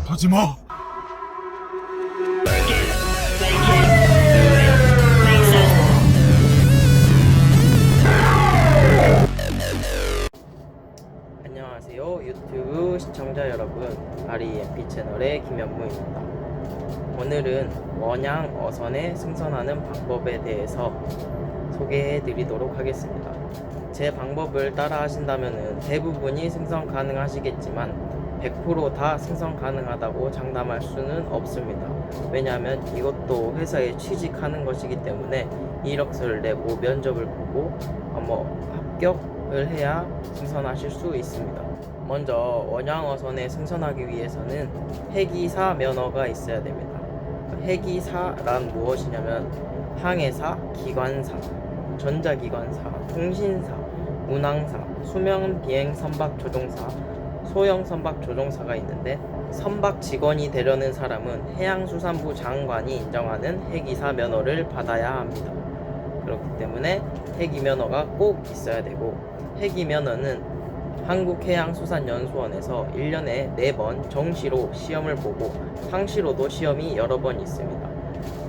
하지마. 안녕하세요 유튜브 시청자 여러분, REMP 채널의 김현무입니다. 오늘은 원양 어선에 승선하는 방법에 대해서 소개해 드리도록 하겠습니다. 제 방법을 따라 하신다면 대부분이 승선 가능하시겠지만 100% 다 승선 가능하다고 장담할 수는 없습니다. 왜냐하면 이것도 회사에 취직하는 것이기 때문에 이력서를 내고 면접을 보고 합격을 해야 승선하실 수 있습니다. 먼저 원양어선에 승선하기 위해서는 해기사 면허가 있어야 됩니다. 해기사란 무엇이냐면 항해사, 기관사, 전자기관사, 통신사, 운항사, 수명비행 선박조종사, 소형 선박조종사가 있는데, 선박 직원이 되려는 사람은 해양수산부 장관이 인정하는 해기사 면허를 받아야 합니다. 그렇기 때문에 해기 면허가 꼭 있어야 되고, 해기 면허는 한국해양수산연수원에서 1년에 4번 정시로 시험을 보고 상시로도 시험이 여러 번 있습니다.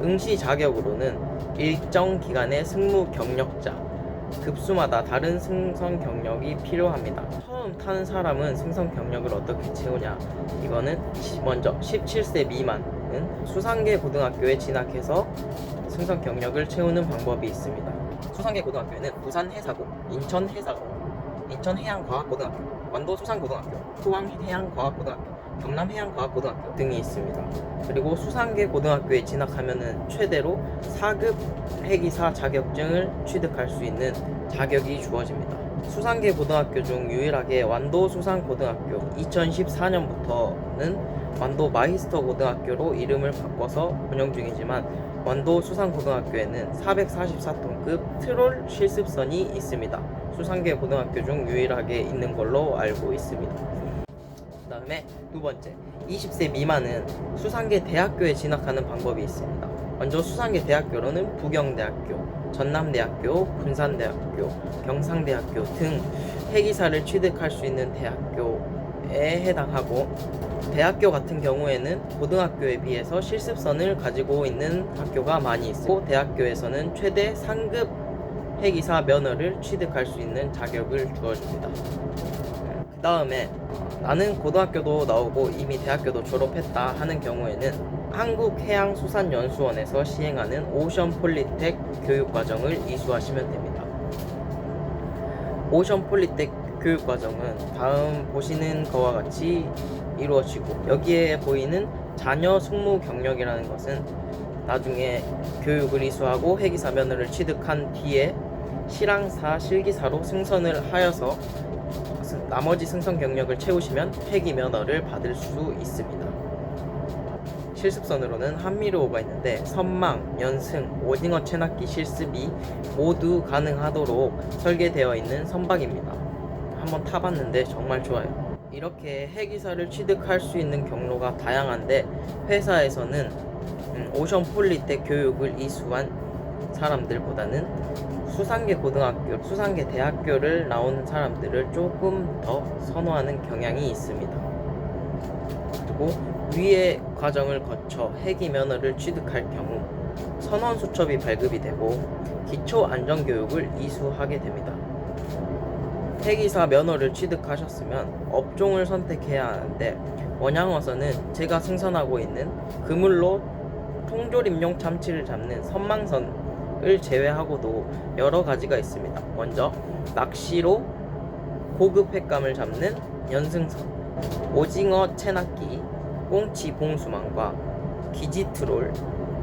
응시 자격으로는 일정 기간의 승무 경력자, 급수마다 다른 승선 경력이 필요합니다. 처음 타는 사람은 승선 경력을 어떻게 채우냐? 이거는 먼저 17세 미만은 수상계 고등학교에 진학해서 승선 경력을 채우는 방법이 있습니다. 수상계 고등학교에는 부산 해사고, 인천 해사고, 인천 해양과학고등학교, 완도 수산고등학교, 포항 해양과학고등학교, 경남 해양과학고등학교 등이 있습니다. 그리고 수상계 고등학교에 진학하면은 최대로 4급 해기사 자격증을 취득할 수 있는 자격이 주어집니다. 수상계 고등학교 중 유일하게 완도 수산고등학교 2014년부터는 완도 마이스터 고등학교로 이름을 바꿔서 운영 중이지만, 완도 수산고등학교에는 444톤급 트롤 실습선이 있습니다. 수상계 고등학교 중 유일하게 있는 걸로 알고 있습니다. 그 다음에 두 번째, 20세 미만은 수상계 대학교에 진학하는 방법이 있습니다. 먼저 수상계 대학교로는 부경대학교, 전남대학교, 군산대학교, 경상대학교 등 해기사를 취득할 수 있는 대학교에 해당하고, 대학교 같은 경우에는 고등학교에 비해서 실습선을 가지고 있는 학교가 많이 있고, 대학교에서는 최대 상급 해기사 면허를 취득할 수 있는 자격을 주어줍니다. 그 다음에 나는 고등학교도 나오고 이미 대학교도 졸업했다 하는 경우에는 한국해양수산연수원에서 시행하는 오션폴리텍 교육과정을 이수하시면 됩니다. 오션폴리텍 교육과정은 다음 보시는 것과 같이 이루어지고, 여기에 보이는 자녀 승무 경력이라는 것은 나중에 교육을 이수하고 해기사 면허를 취득한 뒤에 실항사, 실기사로 승선을 하여서 나머지 승선 경력을 채우시면 해기 면허를 받을 수 있습니다. 실습선으로는 한미로호가 있는데 선망, 연승, 오징어 채낚기 실습이 모두 가능하도록 설계되어 있는 선박입니다. 한번 타봤는데 정말 좋아요. 이렇게 해기사를 취득할 수 있는 경로가 다양한데, 회사에서는 오션폴리텍 교육을 이수한 사람들보다는 수상계 고등학교, 수상계 대학교를 나오는 사람들을 조금 더 선호하는 경향이 있습니다. 그리고 위의 과정을 거쳐 해기 면허를 취득할 경우 선원 수첩이 발급이 되고 기초 안전교육을 이수하게 됩니다. 해기사 면허를 취득하셨으면 업종을 선택해야 하는데, 원양어선은 제가 승선하고 있는 그물로 통조림용 참치를 잡는 선망선을 제외하고도 여러 가지가 있습니다. 먼저 낚시로 고급 횟감을 잡는 연승선, 오징어 채낚기, 꽁치 봉수망과 기지 트롤,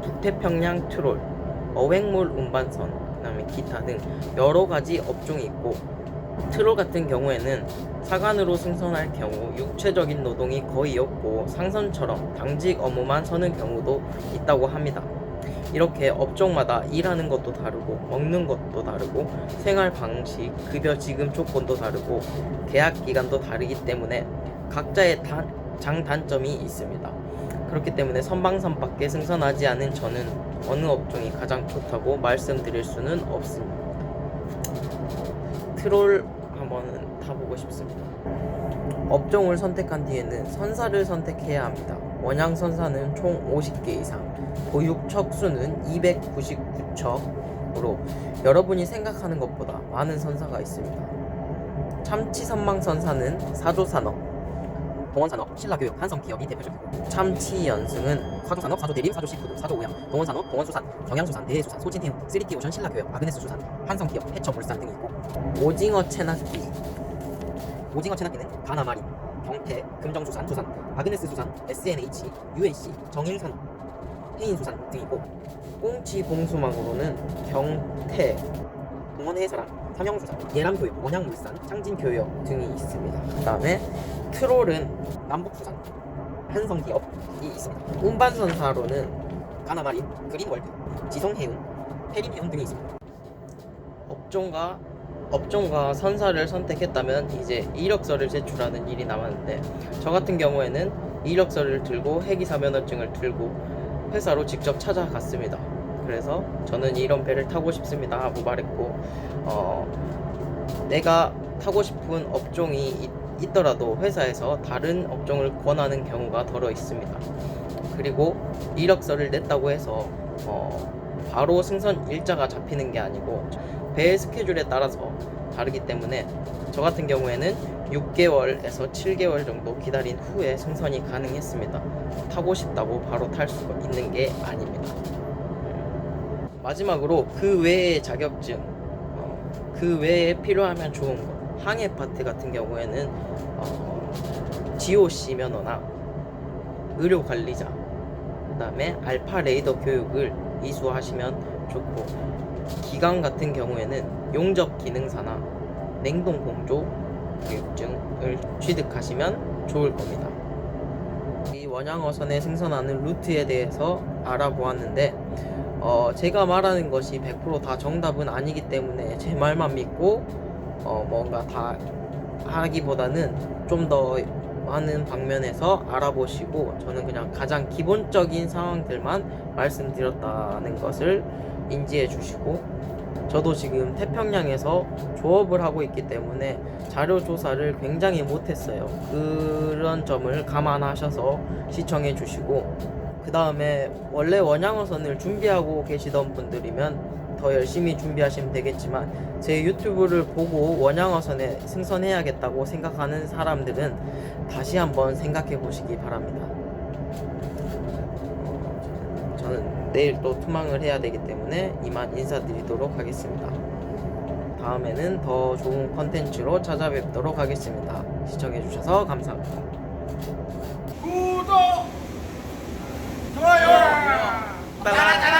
북태평양 트롤, 어획물 운반선, 그 다음에 기타 등 여러 가지 업종이 있고, 트롤 같은 경우에는 사관으로 승선할 경우 육체적인 노동이 거의 없고 상선처럼 당직 업무만 서는 경우도 있다고 합니다. 이렇게 업종마다 일하는 것도 다르고 먹는 것도 다르고 생활 방식, 급여 지급 조건도 다르고 계약 기간도 다르기 때문에 각자의 장단점이 있습니다. 그렇기 때문에 선방선밖에 승선하지 않은 저는 어느 업종이 가장 좋다고 말씀드릴 수는 없습니다. 트롤 한번 타보고 싶습니다. 업종을 선택한 뒤에는 선사를 선택해야 합니다. 원양 선사는 총 50개 이상, 보육 척수는 299척으로 여러분이 생각하는 것보다 많은 선사가 있습니다. 참치 선망 선사는 사조산업, 동원산업, 신라교육, 한성기업이 대표적이고, 참치 연승은 사조산업, 사조대림, 사조시푸드, 사조오양, 동원산업, 동원수산, 경양수산, 대해수산, 소진해운, 3T오션, 신라교육, 아그네스수산, 한성기업, 해처물산 등이 있고, 오징어 채낚기, 오징어 채낚기는 가나마린, 경태, 금정수산, 수산, 아그네스수산, SNH, UNC, 정일산업, 해인수산 등이 있고, 꽁치 봉수망으로는 경태, 동원해사랑, 삼형수산, 예람교육, 원양물산, 창진교육 등이 있습니다. 그 다음에 트롤은 남북수산, 한성기업이 있습니다. 운반선사로는 가나마린, 그린월드, 지성해운, 해림해운 등이 있습니다. 업종과 선사를 선택했다면 이제 이력서를 제출하는 일이 남았는데, 저 같은 경우에는 이력서를 들고 해기사 면허증을 들고 회사로 직접 찾아갔습니다. 그래서 저는 이런 배를 타고 싶습니다 하고 말했고, 내가 타고 싶은 업종이 있더라도 회사에서 다른 업종을 권하는 경우가 더러 있습니다. 그리고 이력서를 냈다고 해서 바로 승선 일자가 잡히는 게 아니고 배의 스케줄에 따라서 다르기 때문에, 저 같은 경우에는 6개월에서 7개월 정도 기다린 후에 승선이 가능했습니다. 타고 싶다고 바로 탈 수가 있는 게 아닙니다. 마지막으로 그 외의 자격증, 그 외에 필요하면 좋은 거, 항해 파트 같은 경우에는 GOC 면허나 의료 관리자, 그 다음에 알파 레이더 교육을 이수하시면 좋고, 기강 같은 경우에는 용접 기능사나 냉동 공조 교육증을 취득하시면 좋을 겁니다. 이 원양어선에 승선하는 루트에 대해서 알아보았는데, 제가 말하는 것이 100% 다 정답은 아니기 때문에 제 말만 믿고 뭔가 다 하기보다는 좀 더 많은 방면에서 알아보시고, 저는 그냥 가장 기본적인 상황들만 말씀드렸다는 것을 인지해 주시고, 저도 지금 태평양에서 조업을 하고 있기 때문에 자료 조사를 굉장히 못했어요. 그런 점을 감안하셔서 시청해 주시고, 그 다음에 원래 원양어선을 준비하고 계시던 분들이면 더 열심히 준비하시면 되겠지만, 제 유튜브를 보고 원양어선에 승선해야겠다고 생각하는 사람들은 다시 한번 생각해 보시기 바랍니다. 저는 내일 또 투망을 해야 되기 때문에 이만 인사드리도록 하겠습니다. 다음에는 더 좋은 컨텐츠로 찾아뵙도록 하겠습니다. 시청해 주셔서 감사합니다. 구독! 좋아요! 따라따라!